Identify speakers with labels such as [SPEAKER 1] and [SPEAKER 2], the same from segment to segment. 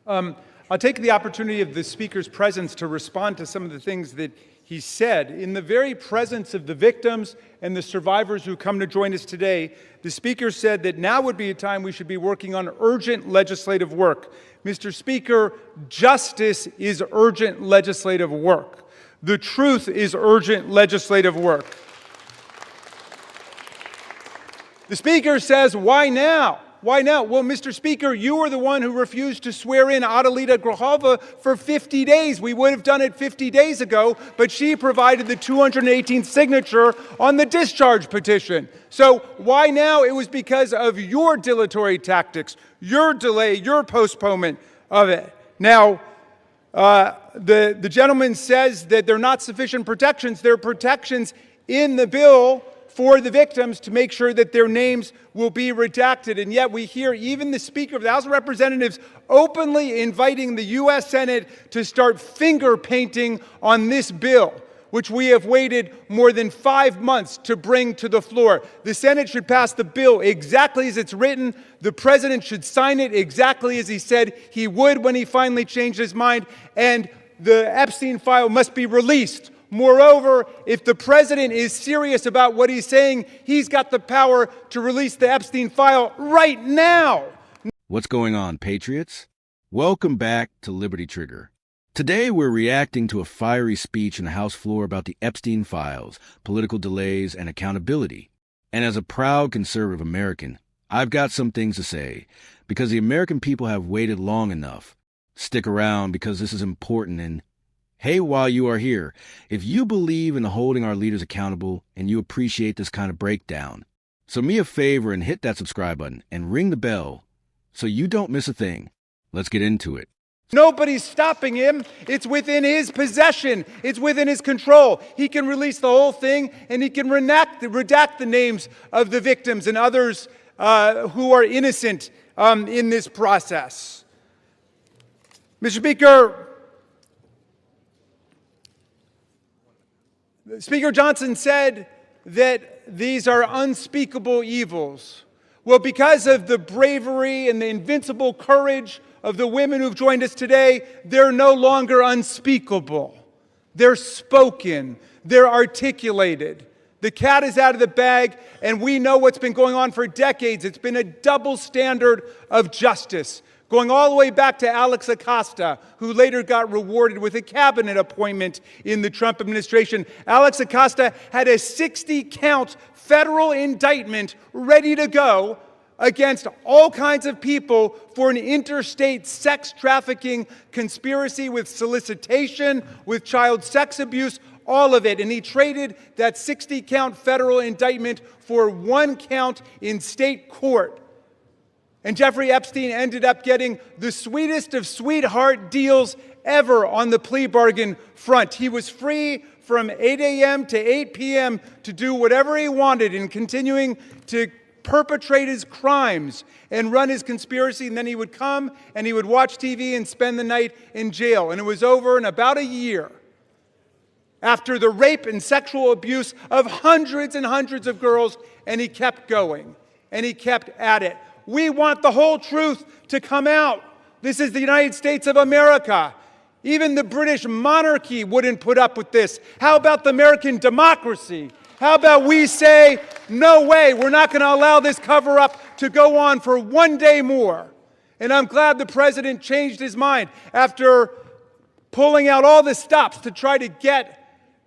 [SPEAKER 1] I'll take the opportunity of the Speaker's presence to respond to some of the things that he said. In the very presence of the victims and the survivors who come to join us today, the Speaker said that now would be a time we should be working on urgent legislative work. Mr. Speaker, justice is urgent legislative work. The truth is urgent legislative work. The Speaker says, why now? Why now? Well, Mr. Speaker, you were the one who refused to swear in Adelita Grajova for 50 days. We would have done it 50 days ago, but she provided the 218th signature on the discharge petition. So why now? It was because of your dilatory tactics, your delay, your postponement of it. Now, the gentleman says that there are not sufficient protections. There are protections in the bill for the victims to make sure that their names will be redacted. And yet we hear even the Speaker of the House of Representatives openly inviting the U.S. Senate to start finger painting on this bill, which we have waited more than 5 months to bring to the floor. The Senate should pass the bill exactly as it's written. The President should sign it exactly as he said he would when he finally changed his mind. And the Epstein file must be released. Moreover, if the President is serious about what he's saying, he's got the power to release the Epstein file right now.
[SPEAKER 2] What's going on, patriots? Welcome back to Liberty Trigger. Today, we're reacting to a fiery speech in the House floor about the Epstein files, political delays, and accountability. And as a proud conservative American, I've got some things to say, because the American people have waited long enough. Stick around, because this is important. And hey, while you are here, if you believe in holding our leaders accountable and you appreciate this kind of breakdown, so me a favor and hit that subscribe button and ring the bell so you don't miss a thing. Let's get into it.
[SPEAKER 1] Nobody's stopping him. It's within his possession. It's within his control. He can release the whole thing, and he can redact the names of the victims and others who are innocent in this process. Mr. Speaker, Speaker Johnson said that these are unspeakable evils. Well, because of the bravery and the invincible courage of the women who've joined us today, they're no longer unspeakable. They're spoken. They're articulated. The cat is out of the bag, and we know what's been going on for decades. It's been a double standard of justice, going all the way back to Alex Acosta, who later got rewarded with a cabinet appointment in the Trump administration. Alex Acosta had a 60-count federal indictment ready to go against all kinds of people for an interstate sex trafficking conspiracy with solicitation, with child sex abuse, all of it. And he traded that 60-count federal indictment for 1 count in state court. And Jeffrey Epstein ended up getting the sweetest of sweetheart deals ever on the plea bargain front. He was free from 8 a.m. to 8 p.m. to do whatever he wanted and continuing to perpetrate his crimes and run his conspiracy. And then he would come and he would watch TV and spend the night in jail. And it was over in about a year after the rape and sexual abuse of hundreds and hundreds of girls. And he kept going and he kept at it. We want the whole truth to come out. This is the United States of America. Even the British monarchy wouldn't put up with this. How about the American democracy? How about we say, no way, we're not going to allow this cover-up to go on for 1 day more. And I'm glad the President changed his mind after pulling out all the stops to try to get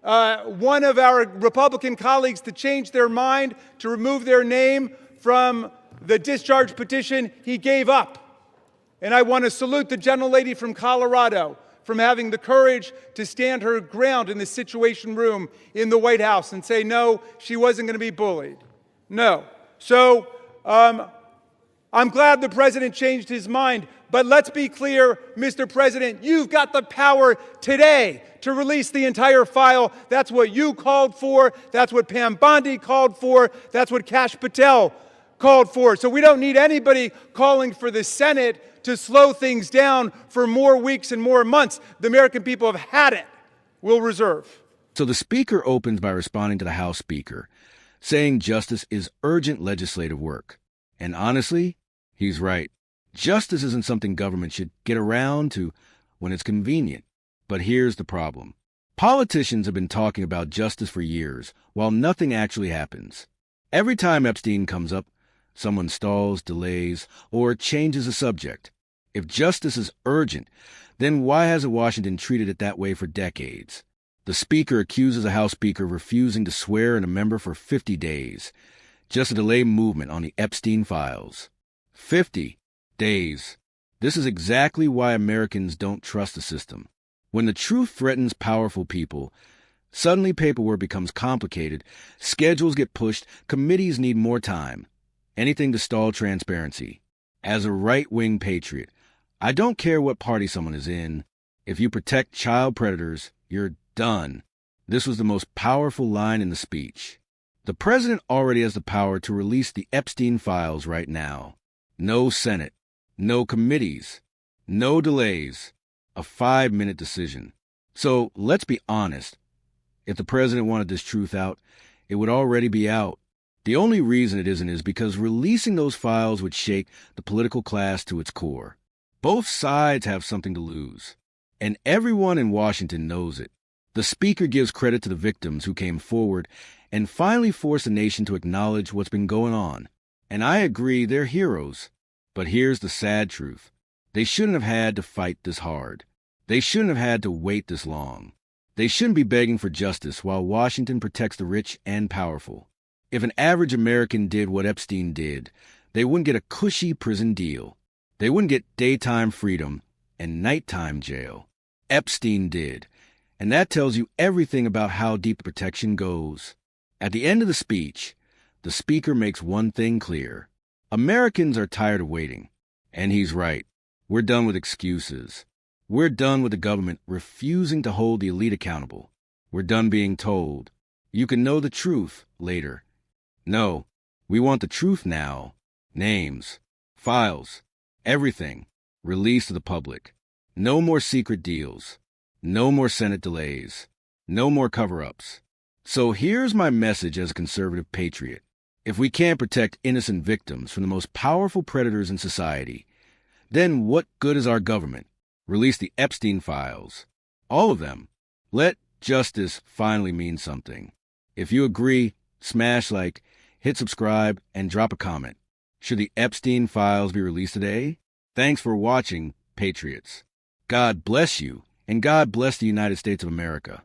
[SPEAKER 1] one of our Republican colleagues to change their mind, to remove their name from the discharge petition. He gave up. And I want to salute the gentlelady from Colorado from having the courage to stand her ground in the Situation Room in the White House and say, no, she wasn't going to be bullied. No. So I'm glad the President changed his mind. But let's be clear, Mr. President, you've got the power today to release the entire file. That's what you called for. That's what Pam Bondi called for. That's what Kash Patel called for. So we don't need anybody calling for the Senate to slow things down for more weeks and more months. The American people have had it. We'll reserve.
[SPEAKER 2] So the Speaker opens by responding to the House Speaker, saying justice is urgent legislative work. And honestly, he's right. Justice isn't something government should get around to when it's convenient. But here's the problem. Politicians have been talking about justice for years, while nothing actually happens. Every time Epstein comes up, someone stalls, delays, or changes the subject. If justice is urgent, then why hasn't Washington treated it that way for decades? The Speaker accuses a House Speaker of refusing to swear in a member for 50 days, just to delay movement on the Epstein files. 50 days. This is exactly why Americans don't trust the system. When the truth threatens powerful people, suddenly paperwork becomes complicated, schedules get pushed, committees need more time. Anything to stall transparency. As a right-wing patriot, I don't care what party someone is in. If you protect child predators, you're done. This was the most powerful line in the speech. The president already has the power to release the Epstein files right now. No Senate, no committees, no delays. A 5-minute decision. So let's be honest. If the president wanted this truth out, it would already be out. The only reason it isn't is because releasing those files would shake the political class to its core. Both sides have something to lose, and everyone in Washington knows it. The Speaker gives credit to the victims who came forward and finally forced the nation to acknowledge what's been going on. And I agree, they're heroes. But here's the sad truth. They shouldn't have had to fight this hard. They shouldn't have had to wait this long. They shouldn't be begging for justice while Washington protects the rich and powerful. If an average American did what Epstein did, they wouldn't get a cushy prison deal. They wouldn't get daytime freedom and nighttime jail. Epstein did. And that tells you everything about how deep the protection goes. At the end of the speech, the Speaker makes one thing clear. Americans are tired of waiting. And he's right. We're done with excuses. We're done with the government refusing to hold the elite accountable. We're done being told, you can know the truth later. No, we want the truth now. Names, files, everything released to the public. No more secret deals. No more Senate delays. No more cover-ups. So here's my message as a conservative patriot. If we can't protect innocent victims from the most powerful predators in society, then what good is our government? Release the Epstein files. All of them. Let justice finally mean something. If you agree, smash like, hit subscribe, and drop a comment. Should the Epstein files be released today? Thanks for watching, Patriots. God bless you, and God bless the United States of America.